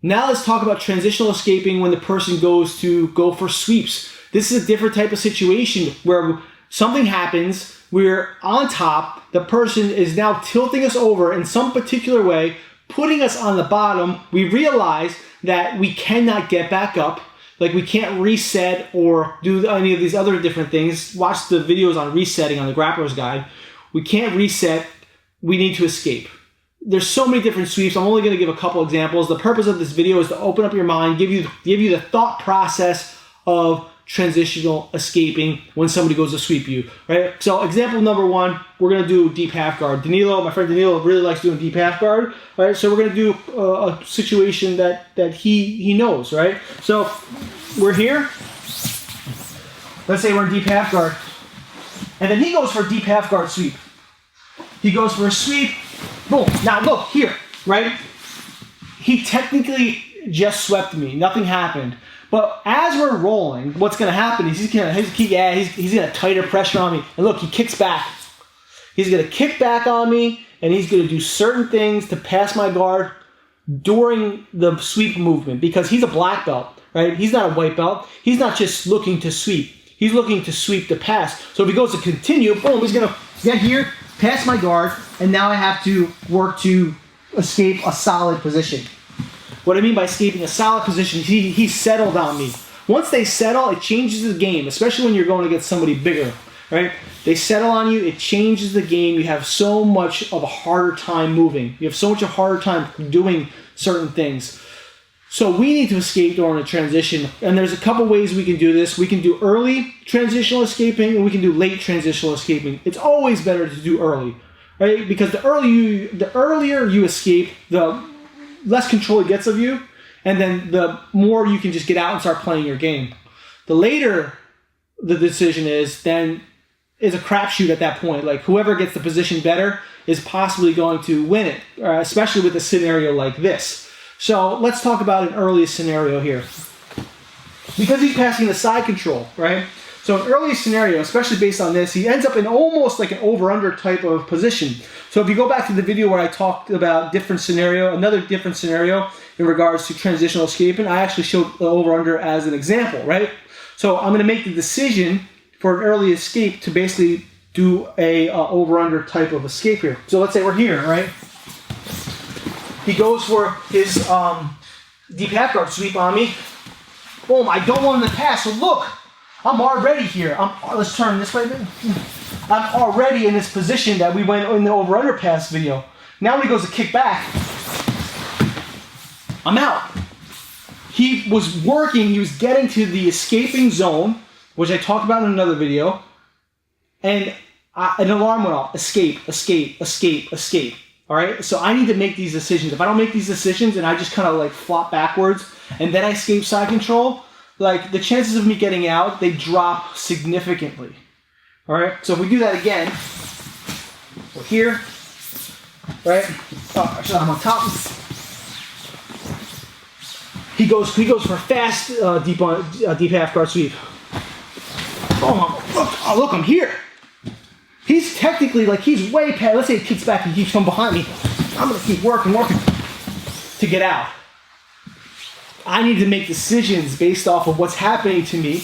Now let's talk about transitional escaping when the person goes to go for sweeps. This is a different type of situation where something happens, we're on top, the person is now tilting us over in some particular way, putting us on the bottom. We realize that we cannot get back up, like we can't reset or do any of these other different things. Watch the videos on resetting on the Grapplers guide. We can't reset, we need to escape. There's so many different sweeps. I'm only going to give a couple examples. The purpose of this video is to open up your mind, give you the thought process of transitional escaping when somebody goes to sweep you, right? So example number one, we're going to do deep half guard. Danilo, my friend Danilo, really likes doing deep half guard, right? So we're going to do a situation that he knows, right? So we're here. Let's say we're in deep half guard. And then he goes for a deep half guard sweep. He goes for a sweep. Boom. Now look here, right? He technically just swept me. Nothing happened. But as we're rolling, what's going to happen is he's going to tighter pressure on me. And look, he kicks back. He's going to kick back on me, and he's going to do certain things to pass my guard during the sweep movement because he's a black belt, right? He's not a white belt. He's not just looking to sweep. He's looking to sweep the pass. So if he goes to continue, boom, he's going to get here, pass my guard, and now I have to work to escape a solid position. What I mean by escaping a solid position, he settled on me. Once they settle, it changes the game, especially when you're going against somebody bigger, right? They settle on you, it changes the game. You have so much of a harder time moving. You have so much a harder time doing certain things. So we need to escape during a transition, and there's a couple ways we can do this. We can do early transitional escaping, and we can do late transitional escaping. It's always better to do early, right? Because the earlier you escape, the less control it gets of you, and then the more you can just get out and start playing your game. The later the decision is, then is a crapshoot at that point. Like whoever gets the position better is possibly going to win it, especially with a scenario like this. So let's talk about an early scenario here. Because he's passing the side control, right? So an early scenario, especially based on this, he ends up in almost like an over-under type of position. So if you go back to the video where I talked about another different scenario in regards to transitional escaping, I actually showed the over-under as an example, right? So I'm going to make the decision for an early escape to basically do a over-under type of escape here. So let's say we're here, right? He goes for his deep half guard sweep on me. Boom, I don't want him to pass, so look, I'm already here. Let's turn this way. I'm already in this position that we went in the over-under pass video. Now when he goes to kick back, I'm out. He was working, he was getting to the escaping zone, which I talked about in another video, and an alarm went off. Escape, escape, escape, escape. All right, so I need to make these decisions. If I don't make these decisions and I just kind of like flop backwards and then I escape side control, like the chances of me getting out, they drop significantly. All right, so if we do that again, we're here, right? Oh, actually, I'm on top. He goes for a fast deep half guard sweep. Oh, look, I'm here. He's technically, like, he's way past, let's say he kicks back and keeps from behind me. I'm going to keep working to get out. I need to make decisions based off of what's happening to me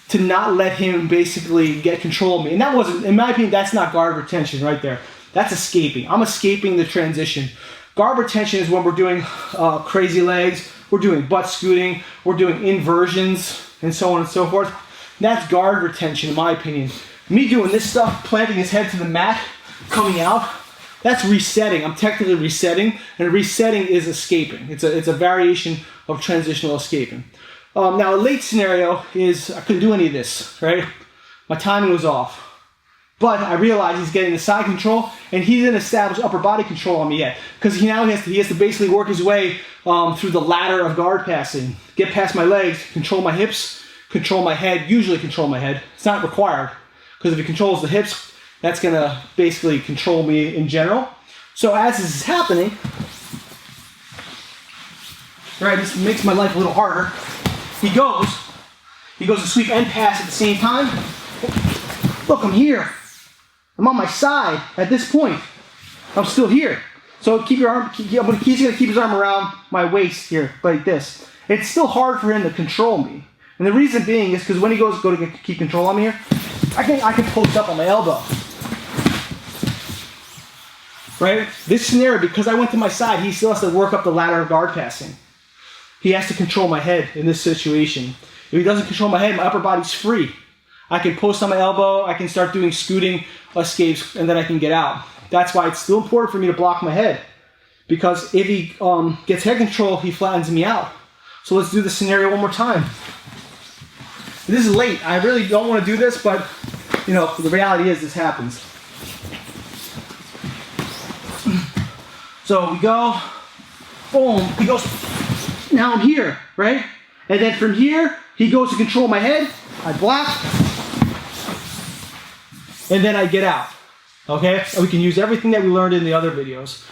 to not let him basically get control of me. And that wasn't, in my opinion, that's not guard retention right there. That's escaping. I'm escaping the transition. Guard retention is when we're doing crazy legs, we're doing butt scooting, we're doing inversions, and so on and so forth. That's guard retention, in my opinion. Me doing this stuff, planting his head to the mat, coming out, that's resetting. I'm technically resetting, and resetting is escaping. It's a variation of transitional escaping. Now, a late scenario is I couldn't do any of this, right? My timing was off. But I realized he's getting the side control, and he didn't establish upper body control on me yet, because he has to basically work his way through the ladder of guard passing, get past my legs, control my hips, control my head, usually control my head. It's not required. Because if he controls the hips, that's going to basically control me in general. So as this is happening, right, this makes my life a little harder. He goes to sweep and pass at the same time. Look, I'm here. I'm on my side at this point. I'm still here. So keep your arm, he's going to keep his arm around my waist here, like this. It's still hard for him to control me. And the reason being is because when he goes to keep control on me here, I can post up on my elbow. Right? This scenario, because I went to my side, he still has to work up the ladder of guard passing. He has to control my head in this situation. If he doesn't control my head, my upper body's free. I can post on my elbow, I can start doing scooting escapes, and then I can get out. That's why it's still important for me to block my head. Because if he gets head control, he flattens me out. So let's do the scenario one more time. This is late. I really don't want to do this, but you know, the reality is this happens. So we go, boom, he goes, now I'm here, right? And then from here, he goes to control my head, I block, and then I get out, okay? And we can use everything that we learned in the other videos.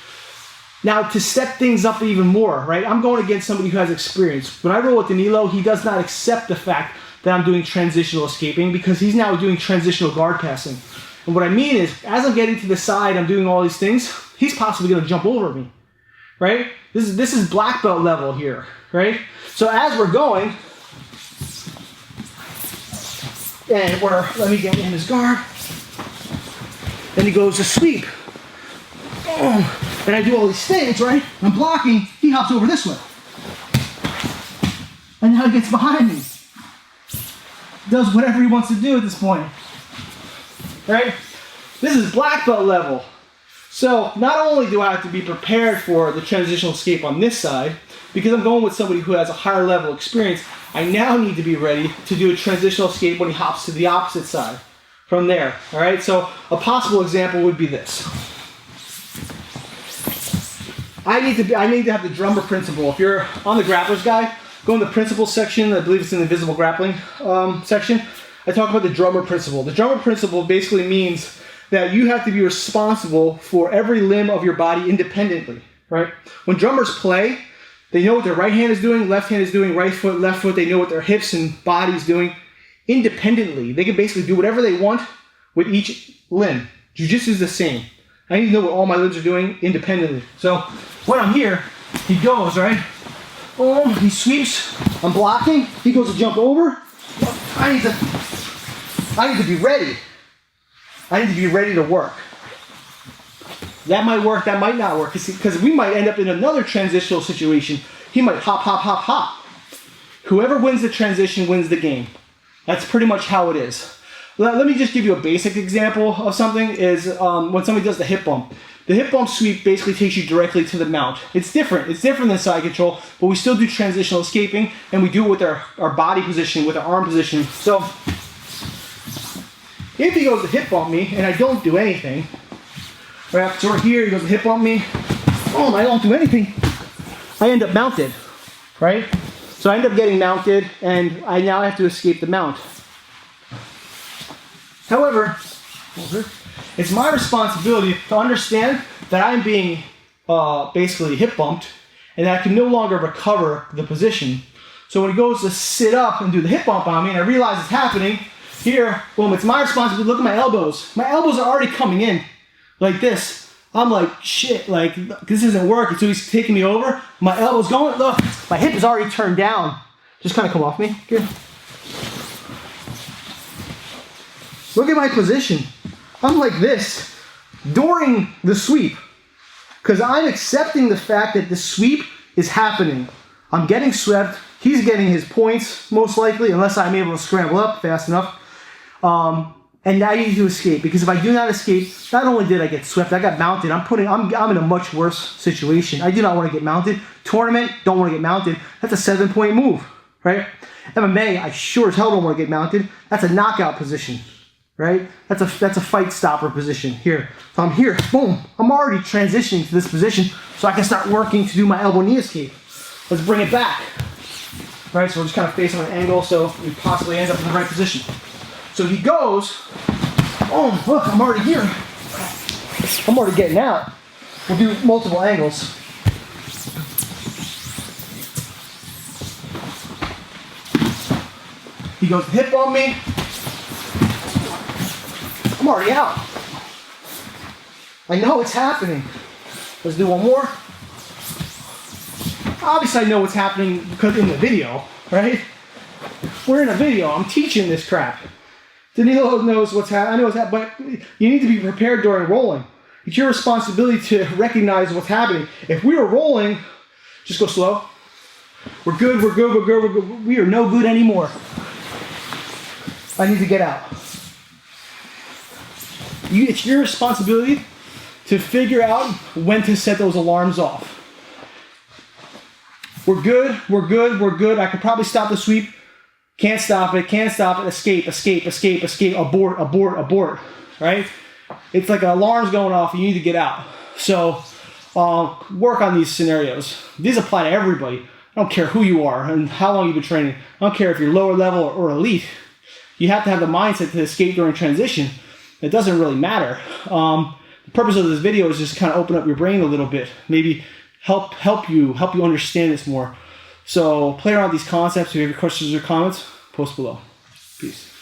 Now, to step things up even more, right? I'm going against somebody who has experience. When I roll with Danilo, he does not accept the fact that I'm doing transitional escaping because he's now doing transitional guard passing. And what I mean is, as I'm getting to the side, I'm doing all these things, he's possibly going to jump over me, right? This is black belt level here, right? So as we're going, and let me get in his guard. Then he goes to sweep. Boom. And I do all these things, right? I'm blocking, he hops over this way. And now he gets behind me. Does whatever he wants to do at this point. Right? This is black belt level. So not only do I have to be prepared for the transitional escape on this side, because I'm going with somebody who has a higher level experience, I now need to be ready to do a transitional escape when he hops to the opposite side from there. All right, so a possible example would be this. I need to have the drummer principle. If you're on the Grapplers guide, go in the principles section. I believe it's in the invisible grappling section. I talk about the drummer principle. The drummer principle basically means that you have to be responsible for every limb of your body independently, right? When drummers play, they know what their right hand is doing, left hand is doing, right foot, left foot. They know what their hips and body is doing independently. They can basically do whatever they want with each limb. Jiu-jitsu is the same. I need to know what all my limbs are doing independently. So when I'm here, he goes, right? Boom, he sweeps, I'm blocking, he goes to jump over. I need to be ready. I need to be ready to work. That might work, that might not work, because we might end up in another transitional situation. He might hop, hop, hop, hop. Whoever wins the transition wins the game. That's pretty much how it is. Let me just give you a basic example of something is when somebody does the hip bump. The hip bump sweep basically takes you directly to the mount. It's different. It's different than side control, but we still do transitional escaping, and we do it with our body position, with our arm position. So if he goes to hip bump me, and I don't do anything, right, so we're here, he goes to hip bump me, oh, I don't do anything, I end up mounted, right? So I end up getting mounted, and I now have to escape the mount. However, it's my responsibility to understand that I'm being basically hip bumped and that I can no longer recover the position. So when he goes to sit up and do the hip bump on me and I realize it's happening, here, boom, it's my responsibility. Look at my elbows. My elbows are already coming in like this. I'm like, shit, like, this isn't working. So he's taking me over. My elbow's going, look, my hip is already turned down. Just kind of come off me. Here. Look at my position. I'm like this during the sweep because I'm accepting the fact that the sweep is happening. I'm getting swept. He's getting his points most likely, unless I'm able to scramble up fast enough. And now I need to escape because if I do not escape, not only did I get swept, I got mounted. I'm in a much worse situation. I do not want to get mounted. Tournament, don't want to get mounted. That's a 7-point move, right? MMA, I sure as hell don't want to get mounted. That's a knockout position. Right? That's a fight stopper position here. So I'm here, boom. I'm already transitioning to this position so I can start working to do my elbow knee escape. Let's bring it back. Right, so we'll just kind of face on an angle so we possibly end up in the right position. So he goes, boom, look, I'm already here. I'm already getting out. We'll do multiple angles. He goes to hip on me. I'm already out. I know it's happening. Let's do one more. Obviously, I know what's happening because in the video, right? We're in a video. I'm teaching this crap. Danilo knows what's happening. I know what's happening, but you need to be prepared during rolling. It's your responsibility to recognize what's happening. If we are rolling, just go slow. We're good, we're good, we're good, we're good. We are no good anymore. I need to get out. It's your responsibility to figure out when to set those alarms off. We're good, we're good, we're good. I could probably stop the sweep. Can't stop it, can't stop it. Escape, escape, escape, escape. Abort, abort, abort. Right? It's like an alarm's going off and you need to get out. So work on these scenarios. These apply to everybody. I don't care who you are and how long you've been training. I don't care if you're lower level or elite. You have to have the mindset to escape during transition. It doesn't really matter. The purpose of this video is just kind of open up your brain a little bit. Maybe help you understand this more. So play around with these concepts. If you have any questions or comments, post below. Peace.